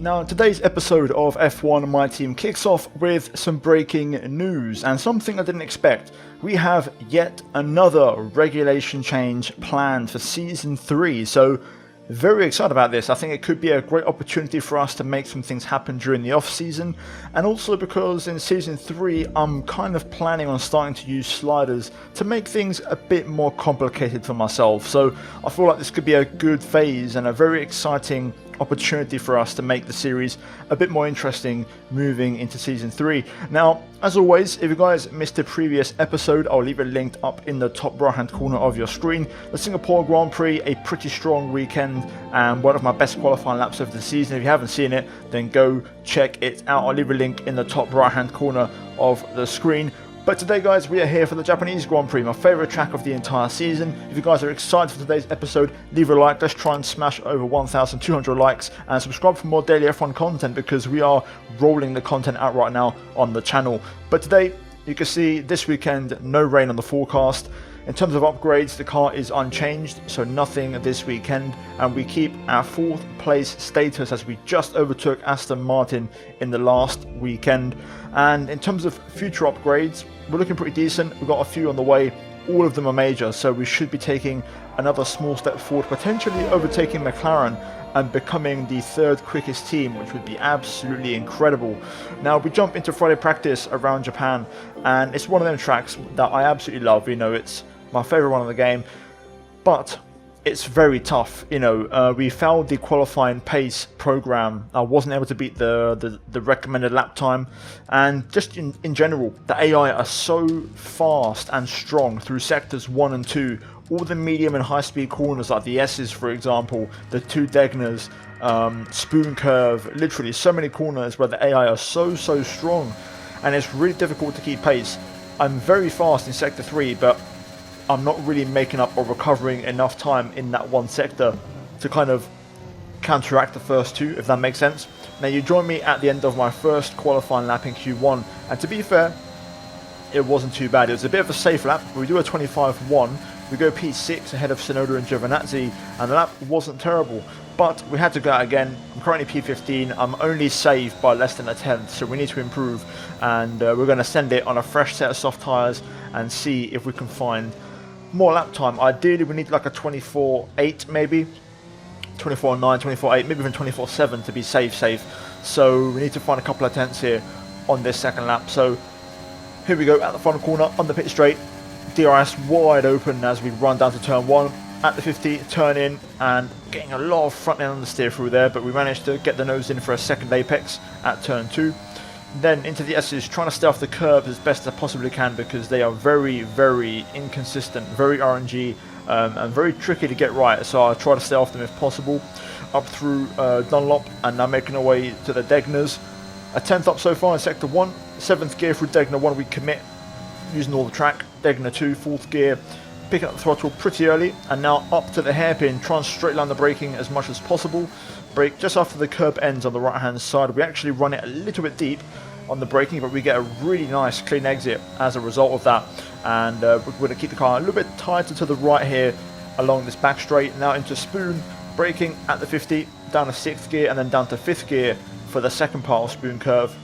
Now, today's episode of F1 My Team kicks off with some breaking news and something I didn't expect. We have yet another regulation change planned for Season 3, so very excited about this. I think it could be a great opportunity for us to make some things happen during the off-season, and also because in Season 3 I'm kind of planning on starting to use sliders to make things a bit more complicated for myself, so I feel like this could be a good phase and a very exciting opportunity for us to make the series a bit more interesting moving into Season 3. Now, as always, if you guys missed a previous episode, I'll leave it linked up in the top right hand corner of your screen. The Singapore Grand Prix, a pretty strong weekend and one of my best qualifying laps of the season. If you haven't seen it, then go check it out. I'll leave a link in the top right hand corner of the screen. But today, guys, we are here for the Japanese Grand Prix, my favourite track of the entire season. If you guys are excited for today's episode, leave a like. Let's try and smash over 1,200 likes and subscribe for more daily F1 content because we are rolling the content out right now on the channel. But today, you can see this weekend, no rain on the forecast. In terms of upgrades, the car is unchanged, so nothing this weekend, and we keep our 4th place status as we just overtook Aston Martin in the last weekend. And in terms of future upgrades, we're looking pretty decent. We've got a few on the way. All of them are major, so we should be taking another small step forward, potentially overtaking McLaren and becoming the 3rd quickest team, which would be absolutely incredible. Now, we jump into Friday practice around Japan, and it's one of them tracks that I absolutely love. You know, it's my favourite one of the game, but it's very tough. You know, we failed the qualifying pace program. I wasn't able to beat the recommended lap time, and just in general, the AI are so fast and strong through sectors 1 and 2. All the medium and high speed corners, like the S's for example, the 2 Degners, spoon curve, literally so many corners where the AI are so strong, and it's really difficult to keep pace. I'm very fast in sector 3, but I'm not really making up or recovering enough time in that one sector to kind of counteract the first 2, if that makes sense. Now, you join me at the end of my first qualifying lap in Q1, and to be fair, it wasn't too bad. It was a bit of a safe lap. We do a 25-1. We go P6 ahead of Tsunoda and Giovinazzi, and the lap wasn't terrible. But we had to go out again. I'm currently P15. I'm only saved by less than a tenth, so we need to improve. And we're going to send it on a fresh set of soft tyres and see if we can find more lap time. Ideally, we need like a 24.8 maybe. 24.9, 24.8, maybe even 24.7 to be safe. So we need to find a couple of tenths here on this second lap. So here we go at the front corner on the pit straight. DRS wide open as we run down to turn 1 at the 50, turn in, and getting a lot of front end understeer through there, but we managed to get the nose in for a second apex at turn 2. Then into the S's, trying to stay off the curbs as best I possibly can because they are very inconsistent, very RNG, and very tricky to get right, so I try to stay off them if possible. Up through Dunlop, and now making our way to the Degners. A 10th up so far in sector 1, 7th gear through Degner 1 we commit, using all the track. Degner 2, 4th gear, picking up the throttle pretty early, and now up to the hairpin, trying to straight line the braking as much as possible. Brake just after the curb ends on the right hand side. We actually run it a little bit deep on the braking, but we get a really nice clean exit as a result of that, and we're going to keep the car a little bit tighter to the right here along this back straight. Now into spoon, braking at the 50, down to 6th gear and then down to 5th gear for the second part of spoon curve.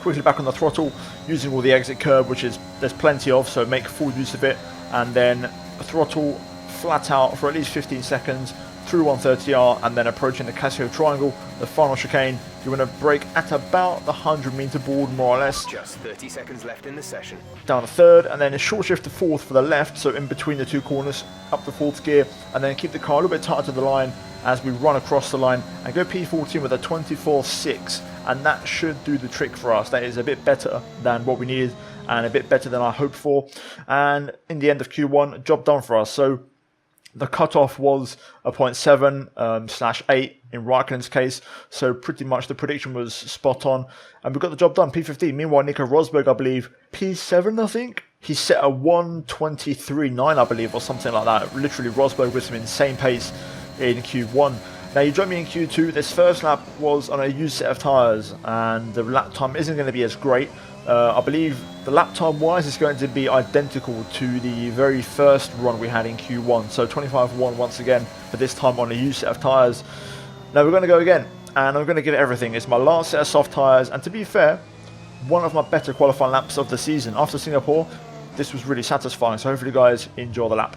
Quickly back on the throttle, using all the exit curve, which is there's plenty of, so make full use of it, and then throttle flat out for at least 15 seconds through 130R, and then approaching the Casio triangle, the final chicane. You're going to brake at about the 100-meter board, more or less. Just 30 seconds left in the session. Down to 3rd, and then a short shift to 4th for the left, so in between the 2 corners, up to 4th gear, and then keep the car a little bit tighter to the line as we run across the line and go P14 with a 24.6, and that should do the trick for us. That is a bit better than what we needed and a bit better than I hoped for, and in the end of Q1, job done for us. So the cutoff was a 0.7/8 in Raikkonen's case, so pretty much the prediction was spot on, and we got the job done. P15. Meanwhile, Nico Rosberg, I believe, P7, I think. He set a 1:23.9, I believe, or something like that. Literally, Rosberg with some insane pace in Q1. Now, you join me in Q2. This first lap was on a used set of tyres, and the lap time isn't going to be as great. I believe the lap time wise is going to be identical to the very first run we had in Q1, so 25-1 once again, but this time on a used set of tyres. Now we're going to go again, and I'm going to give it everything. It's my last set of soft tyres, and to be fair, one of my better qualifying laps of the season. After Singapore, this was really satisfying, so hopefully you guys enjoy the lap.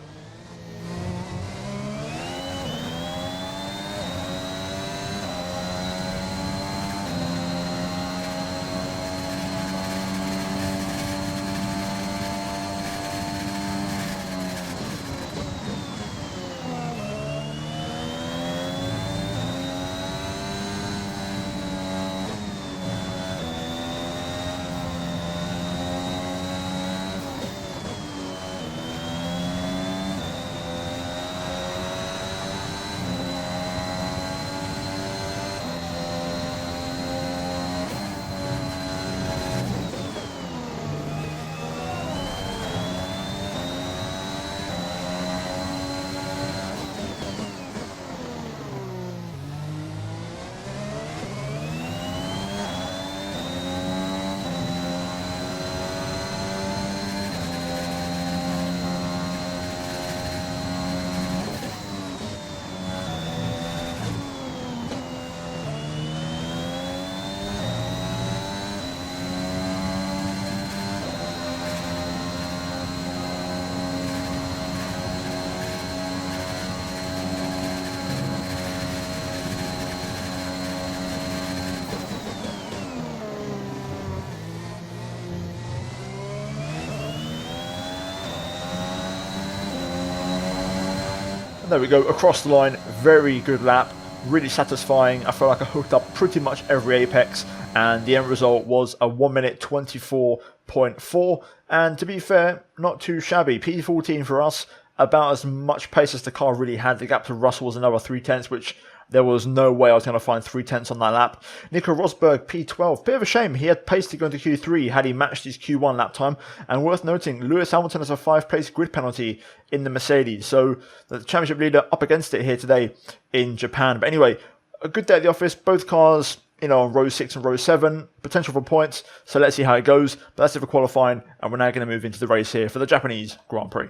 There we go, across the line, very good lap, really satisfying. I felt like I hooked up pretty much every apex, and the end result was a 1 minute 24.4, and to be fair, not too shabby. P14 for us, about as much pace as the car really had. The gap to Russell was another 3/10, which there was no way I was going to find 3/10 on that lap. Nico Rosberg, P12. Bit of a shame. He had pace to go into Q3 had he matched his Q1 lap time. And worth noting, Lewis Hamilton has a 5-place grid penalty in the Mercedes. So the championship leader up against it here today in Japan. But anyway, a good day at the office. Both cars, on row 6 and row 7. Potential for points. So let's see how it goes. But that's it for qualifying. And we're now going to move into the race here for the Japanese Grand Prix.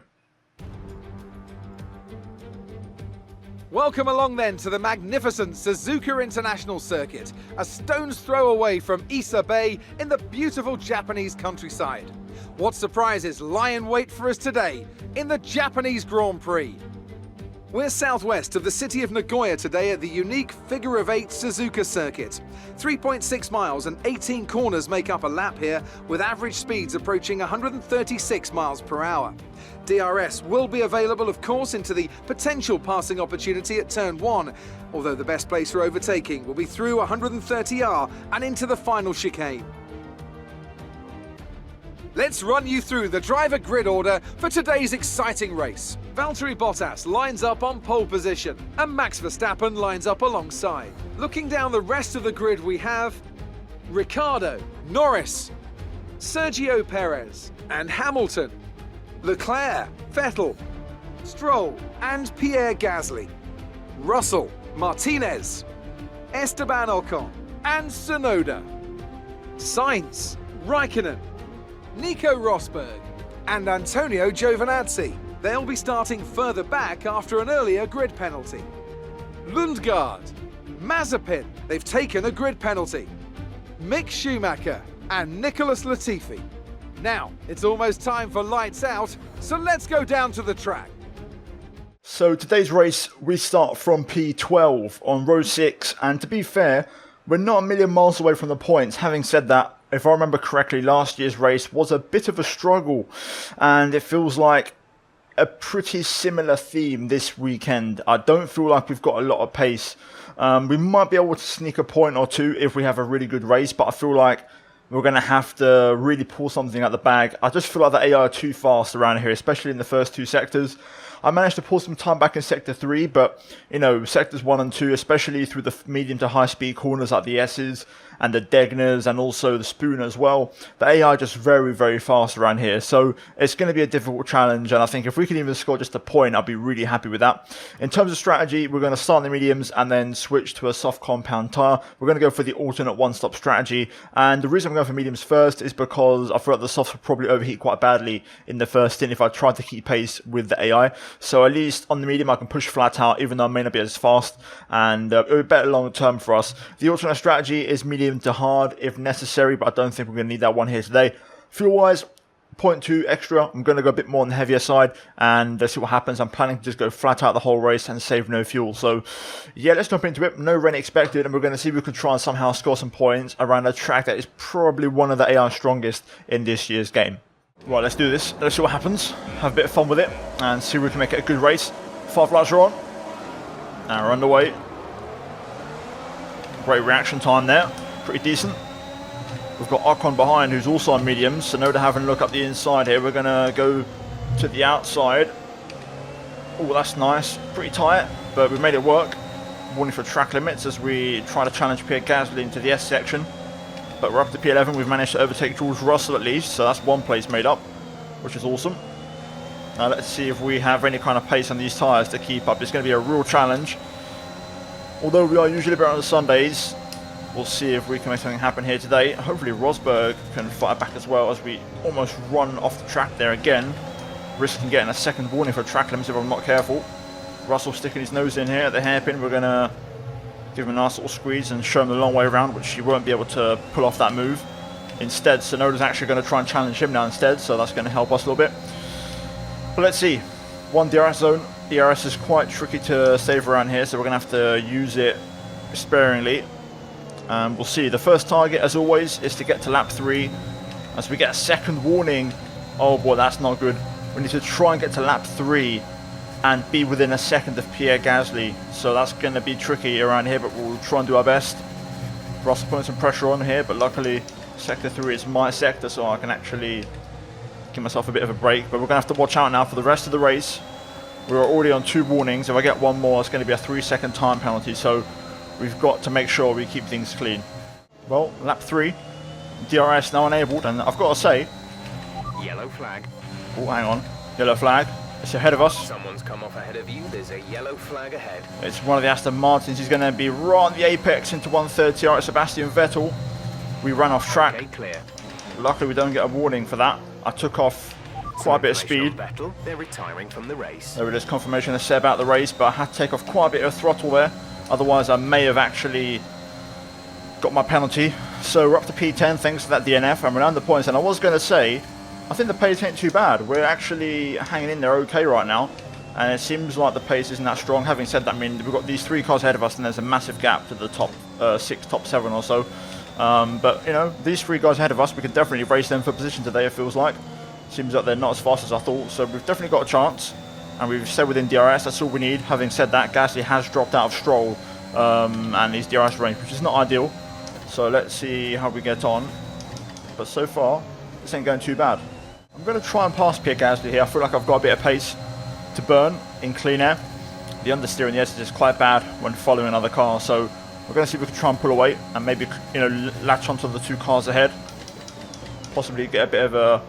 Welcome along then to the magnificent Suzuka International Circuit, a stone's throw away from Issa Bay in the beautiful Japanese countryside. What surprises lie in wait for us today in the Japanese Grand Prix? We're southwest of the city of Nagoya today at the unique figure-of-8 Suzuka circuit. 3.6 miles and 18 corners make up a lap here, with average speeds approaching 136 miles per hour. DRS will be available, of course, into the potential passing opportunity at turn 1, although the best place for overtaking will be through 130R and into the final chicane. Let's run you through the driver grid order for today's exciting race. Valtteri Bottas lines up on pole position, and Max Verstappen lines up alongside. Looking down the rest of the grid, we have Ricciardo, Norris, Sergio Perez, and Hamilton, Leclerc, Vettel, Stroll, and Pierre Gasly, Russell, Martinez, Esteban Ocon, and Tsunoda, Sainz, Raikkonen, Nico Rosberg, and Antonio Giovinazzi. They'll be starting further back after an earlier grid penalty. Lundgaard, Mazepin, they've taken a grid penalty. Mick Schumacher and Nicholas Latifi. Now, it's almost time for lights out, so let's go down to the track. So today's race, we start from P12 on row 6, and to be fair, we're not a million miles away from the points. Having said that, if I remember correctly, last year's race was a bit of a struggle, and it feels like a pretty similar theme this weekend. I don't feel like we've got a lot of pace. We might be able to sneak a point or two if we have a really good race, but I feel like we're going to have to really pull something out the bag. I just feel like the AI are too fast around here, especially in the first two sectors. I managed to pull some time back in Sector 3, but, Sectors 1 and 2, especially through the medium to high speed corners like the S's and the Degners and also the Spoon as well, the AI are just very, very fast around here. So it's going to be a difficult challenge, and I think if we can even score just a point, I'll be really happy with that. In terms of strategy, we're going to start in the mediums and then switch to a soft compound tyre. We're going to go for the alternate one-stop strategy, and the reason I'm going for mediums first is because I feel like the softs will probably overheat quite badly in the first stint if I tried to keep pace with the AI. So at least on the medium I can push flat out, even though I may not be as fast, and it would be better long term for us. The alternate strategy is medium to hard if necessary, but I don't think we're going to need that one here today. Fuel wise, 0.2 extra. I'm going to go a bit more on the heavier side and let's see what happens. I'm planning to just go flat out the whole race and save no fuel. So yeah, let's jump into it. No rain expected, and we're going to see if we can try and somehow score some points around a track that is probably one of the AI strongest in this year's game. Right, let's do this. Let's see what happens. Have a bit of fun with it and see if we can make it a good race. 5 laps are on. And we're underway. Great reaction time there. Pretty decent. We've got Ocon behind, who's also on mediums, so no to having a look up the inside here. We're going to go to the outside. Oh, that's nice. Pretty tight, but we've made it work. Warning for track limits as we try to challenge Pierre Gasly into the S section. But we're up to P11. We've managed to overtake George Russell at least, so that's 1 place made up, which is awesome. Now let's see if we have any kind of pace on these tyres to keep up. It's going to be a real challenge. Although we are usually better on the Sundays, we'll see if we can make something happen here today. Hopefully Rosberg can fight back as well as we almost run off the track there again. Risking getting a second warning for track limits if I'm not careful. Russell sticking his nose in here at the hairpin. We're going to give him a nice little squeeze and show him the long way around, which he won't be able to pull off that move. Instead, Tsunoda's actually going to try and challenge him now instead, so that's going to help us a little bit. But let's see. 1 DRS zone. DRS is quite tricky to save around here, so we're going to have to use it sparingly. We'll see. The first target, as always, is to get to lap 3. As we get a second warning. Oh boy, that's not good. We need to try and get to lap 3 and be within a second of Pierre Gasly. So that's going to be tricky around here, but we'll try and do our best. Russell putting some pressure on here, but luckily sector 3 is my sector, so I can actually give myself a bit of a break. But we're going to have to watch out now for the rest of the race. We're already on 2 warnings. If I get one more, it's going to be a 3-second time penalty. So we've got to make sure we keep things clean. Well, lap 3, DRS now enabled, and I've got to say... Yellow flag. Oh, hang on. Yellow flag. It's ahead of us. Someone's come off ahead of you. There's a yellow flag ahead. It's one of the Aston Martins. He's going to be right on the apex into 130. Alright, Sebastian Vettel. We ran off track. Okay, clear. Luckily, we don't get a warning for that. I took off quite a bit of speed. Vettel, they're retiring from the race. There it is, confirmation of Seb out the race, but I had to take off quite a bit of throttle there. Otherwise, I may have actually got my penalty. So we're up to P10 thanks to that DNF, and we're down the points. And I was going to say, I think the pace ain't too bad. We're actually hanging in there okay right now. And it seems like the pace isn't that strong. Having said that, I mean, we've got these 3 cars ahead of us, and there's a massive gap to the top 6, top 7 or so. But, you know, these 3 guys ahead of us, we can definitely race them for position today, it feels like. Seems like they're not as fast as I thought, so we've definitely got a chance. And we've stayed within DRS, that's all we need. Having said that, Gasly has dropped out of Stroll and his DRS range, which is not ideal. So let's see how we get on. But so far, this ain't going too bad. I'm going to try and pass Pierre Gasly here. I feel like I've got a bit of pace to burn in clean air. The understeer in the edge is quite bad when following another car, so we're going to see if we can try and pull away and maybe, you know, latch onto the 2 cars ahead. Possibly get a bit of a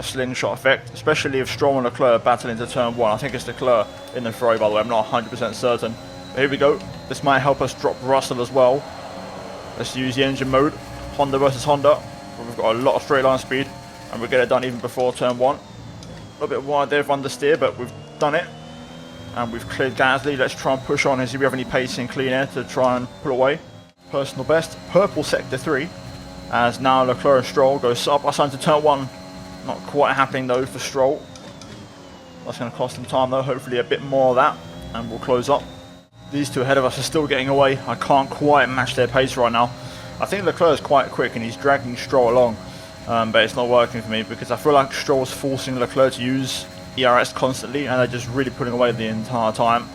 slingshot effect, especially if Stroll and Leclerc battle into turn 1. I think it's Leclerc in the Ferrari, by the way. I'm not 100% certain. But here we go. This might help us drop Russell as well. Let's use the engine mode. Honda versus Honda. We've got a lot of straight line speed, and we'll get it done even before turn 1. A little bit wide there for understeer, but we've done it. And we've cleared Gasly. Let's try and push on and see if we have any pace in clean air to try and pull away. Personal best, purple sector 3. As now Leclerc and Stroll go up us into turn 1. Not quite happening though for Stroll. That's going to cost him time though, hopefully a bit more of that, and we'll close up. These 2 ahead of us are still getting away. I can't quite match their pace right now. I think Leclerc is quite quick and he's dragging Stroll along, but it's not working for me because I feel like Stroll's forcing Leclerc to use ERS constantly and they're just really putting away the entire time.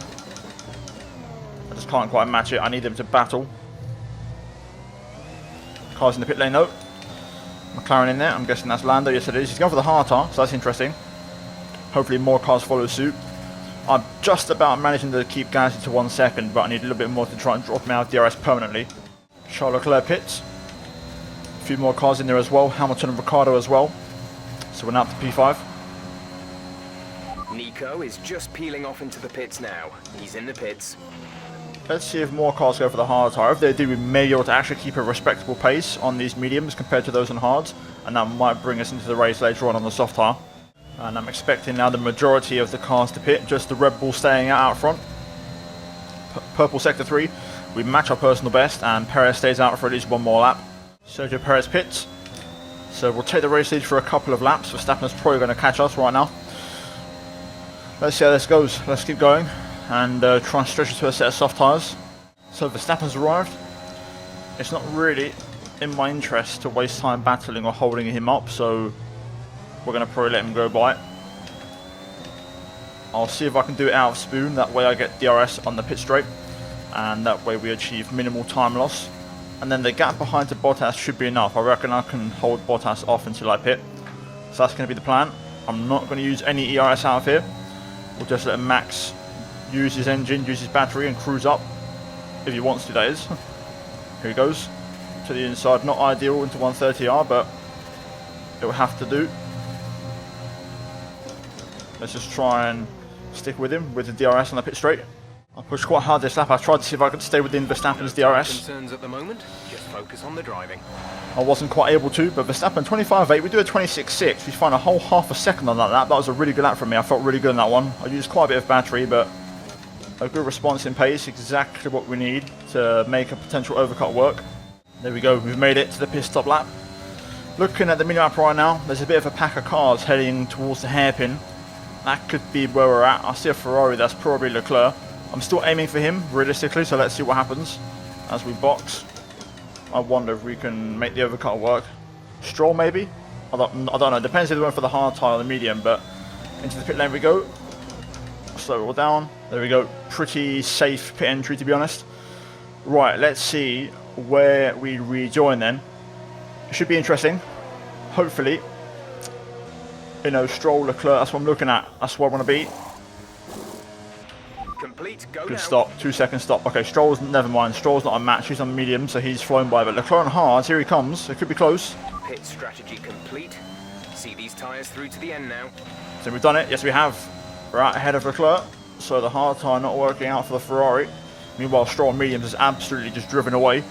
I just can't quite match it. I need them to battle. Cars in the pit lane though. McLaren in there, I'm guessing that's Lando. Yes it is. He's going for the hard tar, so that's interesting. Hopefully more cars follow suit. I'm just about managing to keep Gasly to 1 second, but I need a little bit more to try and drop him out of DRS permanently. Charles Leclerc pits. A few more cars in there as well. Hamilton and Ricciardo as well. So we're now up to P5. Nico is just peeling off into the pits now. He's in the pits. Let's see if more cars go for the hard tire. If they do, we may be able to actually keep a respectable pace on these mediums compared to those on hards, and that might bring us into the race later on the soft tire. And I'm expecting now the majority of the cars to pit, just the Red Bull staying out front. Purple sector 3, we match our personal best, and Perez stays out for at least one more lap. Sergio Perez pits. So we'll take the race lead for a couple of laps. Verstappen's probably going to catch us right now. Let's see how this goes. Let's keep going and try and stretch it to a set of soft tyres. So Verstappen's arrived. It's not really in my interest to waste time battling or holding him up, so we're going to probably let him go by. I'll see if I can do it out of spoon. That way I get DRS on the pit straight, and that way we achieve minimal time loss. And then the gap behind to Bottas should be enough. I reckon I can hold Bottas off until I pit. So that's going to be the plan. I'm not going to use any ERS out of here. We'll just let Max use his engine, use his battery, and cruise up. If he wants to, that is. Here he goes. To the inside. Not ideal into 130R, but it will have to do. Let's just try and stick with him with the DRS on the pit straight. I pushed quite hard this lap. I tried to see if I could stay within Verstappen's DRS. Concerns at the moment. Just focus on the driving. I wasn't quite able to, but Verstappen 25.8. We do a 26.6. We find a whole half a second on that lap. That was a really good lap from me. I felt really good on that one. I used quite a bit of battery, but a good response in pace. Exactly what we need to make a potential overcut work. There we go. We've made it to the pit stop lap. Looking at the minimap right now, there's a bit of a pack of cars heading towards the hairpin. That could be where we're at. I see a Ferrari. That's probably Leclerc. I'm still aiming for him, realistically, so let's see what happens as we box. I wonder if we can make the overcut work. Stroll, maybe? I don't know. Depends if they went for the hard tyre or the medium, but into the pit lane we go. Slow roll down. There we go. Pretty safe pit entry, to be honest. Right, let's see where we rejoin then. It should be interesting. Hopefully. You know, Stroll, Leclerc, that's what I'm looking at. That's where I want to be. Complete. Go Good now. stop. 2 second stop. Okay, Stroll's, never mind. Stroll's not a match. He's on medium, so he's flown by. But Leclerc on hards, here he comes. It could be close. Pit strategy complete. See these tyres through to the end now. So we've done it. Yes, we have. We're out ahead of Leclerc. So the hard tyre not working out for the Ferrari. Meanwhile, Stroll on mediums is absolutely just driven away.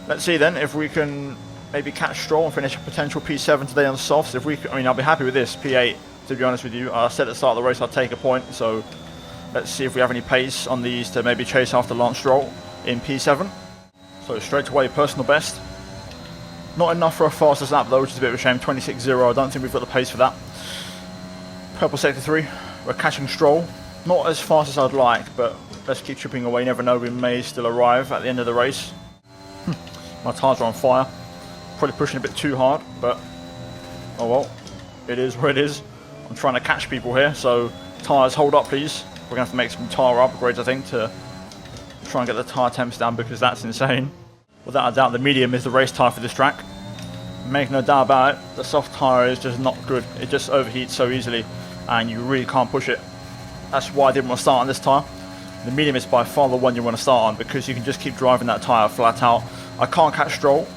Let's see then if we can maybe catch Stroll and finish a potential P7 today on softs. If we, I mean, I'll be happy with this P8. To be honest with you, I said at the start of the race I'd take a point. So let's see if we have any pace on these to maybe chase after Lance Stroll in P7. So straight away, personal best. Not enough for a fastest lap though, which is a bit of a shame. 26.0. I don't think we've got the pace for that. Purple sector 3. We're catching Stroll. Not as fast as I'd like, but let's keep chipping away. You never know, we may still arrive at the end of the race. My tyres are on fire. Probably pushing a bit too hard, but oh well. It is what it is. I'm trying to catch people here, so tyres hold up please. We're going to have to make some tyre upgrades, I think, to try and get the tyre temps down, because that's insane. Without a doubt, the medium is the race tyre for this track. Make no doubt about it, the soft tyre is just not good. It just overheats so easily, and you really can't push it. That's why I didn't want to start on this tyre. The medium is by far the one you want to start on, because you can just keep driving that tyre flat out. I can't catch Stroll.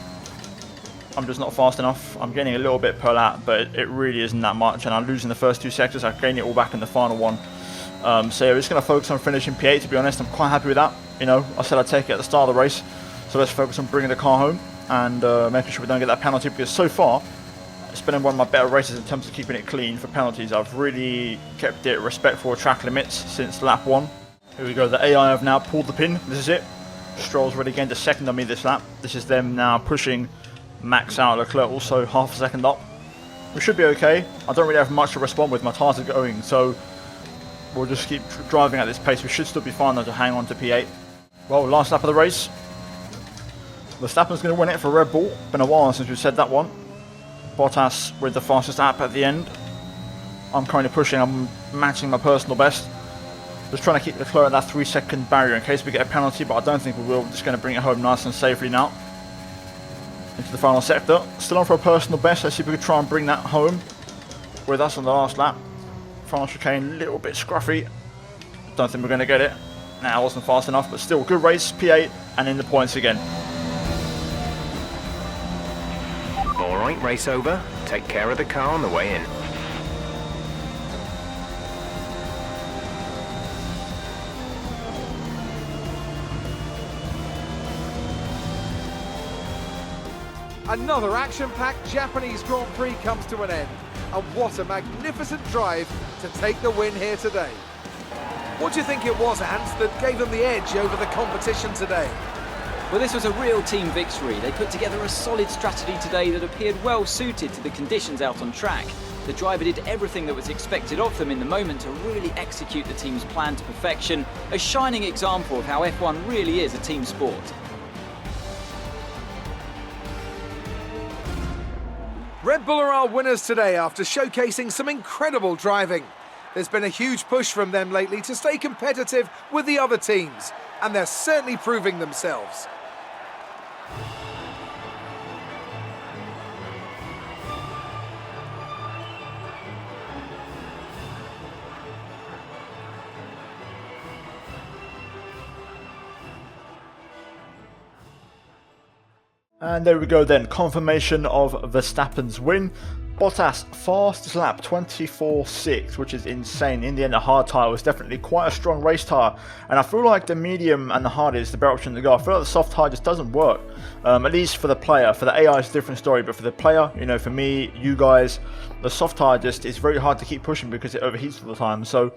I'm just not fast enough. I'm getting a little bit per lap, but it really isn't that much, and I'm losing the first 2 sectors. I gain it all back in the final one. So yeah, we're just going to focus on finishing P8, to be honest. I'm quite happy with that. You know, I said I'd take it at the start of the race. So let's focus on bringing the car home and making sure we don't get that penalty, because so far, it's been one of my better races in terms of keeping it clean for penalties. I've really kept it respectful of track limits since lap 1. Here we go, the AI have now pulled the pin. This is it. Stroll's already gained a second on me this lap. This is them now pushing Max out. Leclerc also half a second up. We should be okay. I don't really have much to respond with. My tyres are going, so we'll just keep driving at this pace. We should still be fine though to hang on to P8. Well, last lap of the race. Verstappen's going to win it for Red Bull. Been a while since we've said that one. Bottas with the fastest lap at the end. I'm currently pushing. I'm matching my personal best. Just trying to keep Leclerc at that 3 second barrier in case we get a penalty, but I don't think we will. We're just going to bring it home nice and safely now. Into the final sector. Still on for a personal best. Let's see if we can try and bring that home with us on the last lap. Final chicane, a little bit scruffy. Don't think we're going to get it. Nah, I wasn't fast enough, but still good race. P8 and in the points again. Alright, race over. Take care of the car on the way in. Another action-packed Japanese Grand Prix comes to an end. And what a magnificent drive to take the win here today. What do you think it was, Ant, that gave them the edge over the competition today? Well, this was a real team victory. They put together a solid strategy today that appeared well suited to the conditions out on track. The driver did everything that was expected of them in the moment to really execute the team's plan to perfection, a shining example of how F1 really is a team sport. Red Bull are our winners today after showcasing some incredible driving. There's been a huge push from them lately to stay competitive with the other teams, and they're certainly proving themselves. And there we go then, confirmation of Verstappen's win. Bottas fastest lap 24.6, which is insane. In the end, the hard tyre was definitely quite a strong race tyre, and I feel like the medium and the hard is the better option to go. I feel like the soft tyre just doesn't work, at least for the player. For the AI it's a different story, but for the player, you know, for me, you guys, the soft tyre just is very hard to keep pushing because it overheats all the time. So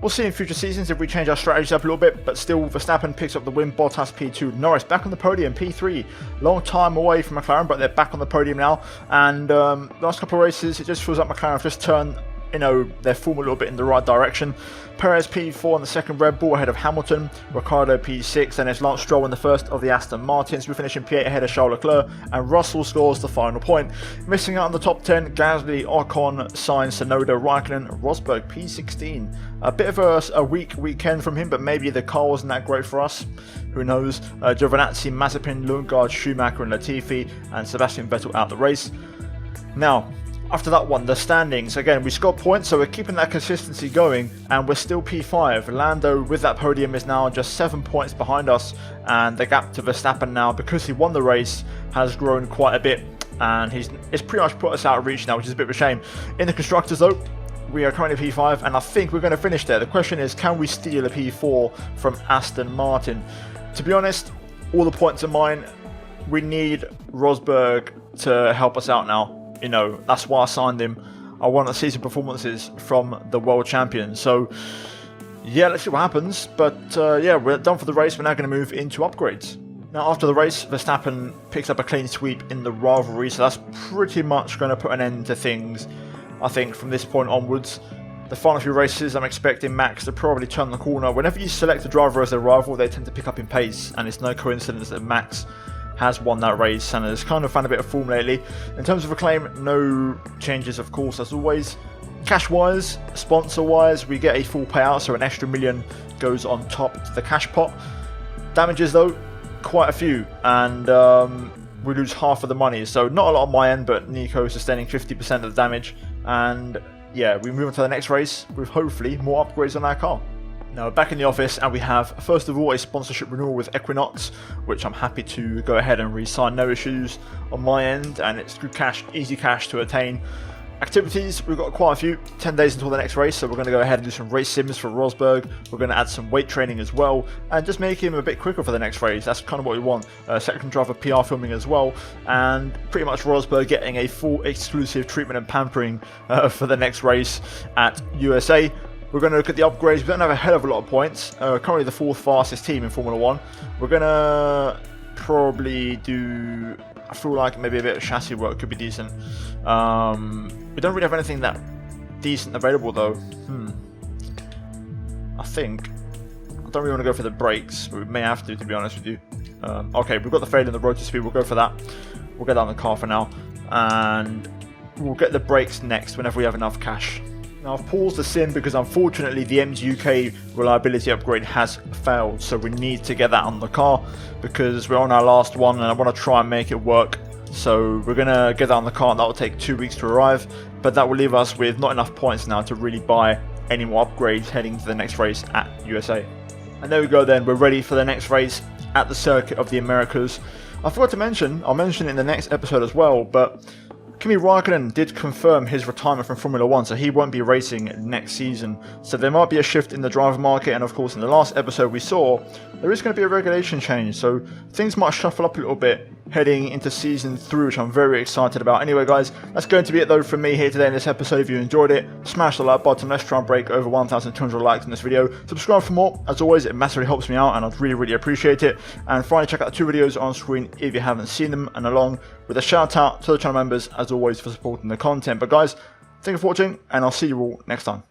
we'll see in future seasons if we change our strategies up a little bit, but still Verstappen picks up the win, Bottas P2, Norris back on the podium, P3, long time away from McLaren, but they're back on the podium now, and last couple of races, it just feels like McLaren have just turned, you know, their form a little bit in the right direction. Perez P4 on the second Red Bull ahead of Hamilton, Ricciardo P6, and it's Lance Stroll in the first of the Aston Martins. We finish in P8 ahead of Charles Leclerc, and Russell scores the final point. Missing out on the top 10, Gasly, Ocon, Sainz, Tsunoda, Raikkonen, Rosberg P16. A bit of a weak weekend from him, but maybe the car wasn't that great for us. Who knows? Giovinazzi, Mazepin, Lundgaard, Schumacher and Latifi, and Sebastian Vettel out the race. Now, after that one, the standings, again, we scored points, so we're keeping that consistency going, and we're still P5. Lando, with that podium, is now just 7 points behind us, and the gap to Verstappen now, because he won the race, has grown quite a bit, and it's pretty much put us out of reach now, which is a bit of a shame. In the Constructors, though, we are currently P5, and I think we're going to finish there. The question is, can we steal a P4 from Aston Martin? To be honest, all the points are mine. We need Rosberg to help us out now. You know, that's why I signed him. I want to see some performances from the world champion. So, yeah, let's see what happens. But, yeah, we're done for the race. We're now going to move into upgrades. Now, after the race, Verstappen picks up a clean sweep in the rivalry. So that's pretty much going to put an end to things, I think, from this point onwards. The final few races, I'm expecting Max to probably turn the corner. Whenever you select a driver as their rival, they tend to pick up in pace. And it's no coincidence that Max has won that race and has kind of found a bit of form lately. In terms of Acclaim, no changes, of course, as always. Cash-wise, sponsor-wise, we get a full payout, so an extra $1 million goes on top to the cash pot. Damages, though, quite a few, and we lose half of the money. So not a lot on my end, but Nico sustaining 50% of the damage. And yeah, we move on to the next race with hopefully more upgrades on our car. Now we're back in the office, and we have, first of all, a sponsorship renewal with Equinox, which I'm happy to go ahead and re-sign, no issues on my end, and it's good cash, easy cash to attain. Activities, we've got quite a few, 10 days until the next race, so we're going to go ahead and do some race sims for Rosberg. We're going to add some weight training as well, and just make him a bit quicker for the next race. That's kind of what we want. Second driver PR filming as well, and pretty much Rosberg getting a full exclusive treatment and pampering for the next race at USA. We're going to look at the upgrades. We don't have a hell of a lot of points. Currently the 4th fastest team in Formula 1. We're going to probably do, I feel like maybe a bit of chassis work could be decent. We don't really have anything that decent available though. I think, I don't really want to go for the brakes, but we may have to be honest with you. Okay, we've got the fail in the rotor speed, we'll go for that. We'll get that on the car for now. And we'll get the brakes next whenever we have enough cash. Now I've paused the sim because unfortunately the MG UK reliability upgrade has failed, so we need to get that on the car because we're on our last one and I want to try and make it work. So we're going to get that on the car, and that will take 2 weeks to arrive, but that will leave us with not enough points now to really buy any more upgrades heading to the next race at USA. And there we go then, we're ready for the next race at the Circuit of the Americas. I forgot to mention, I'll mention it in the next episode as well, but Kimi Raikkonen did confirm his retirement from Formula 1, so he won't be racing next season. So there might be a shift in the driver market, and of course in the last episode we saw there is going to be a regulation change, so things might shuffle up a little bit heading into Season 3, which I'm very excited about. Anyway, guys, that's going to be it though from me here today in this episode. If you enjoyed it, smash the like button. Let's try and break over 1,200 likes in this video. Subscribe for more. As always, it massively helps me out and I'd really appreciate it. And finally, check out the 2 videos on screen if you haven't seen them, and along with a shout out to the channel members as always for supporting the content. But guys, thank you for watching and I'll see you all next time.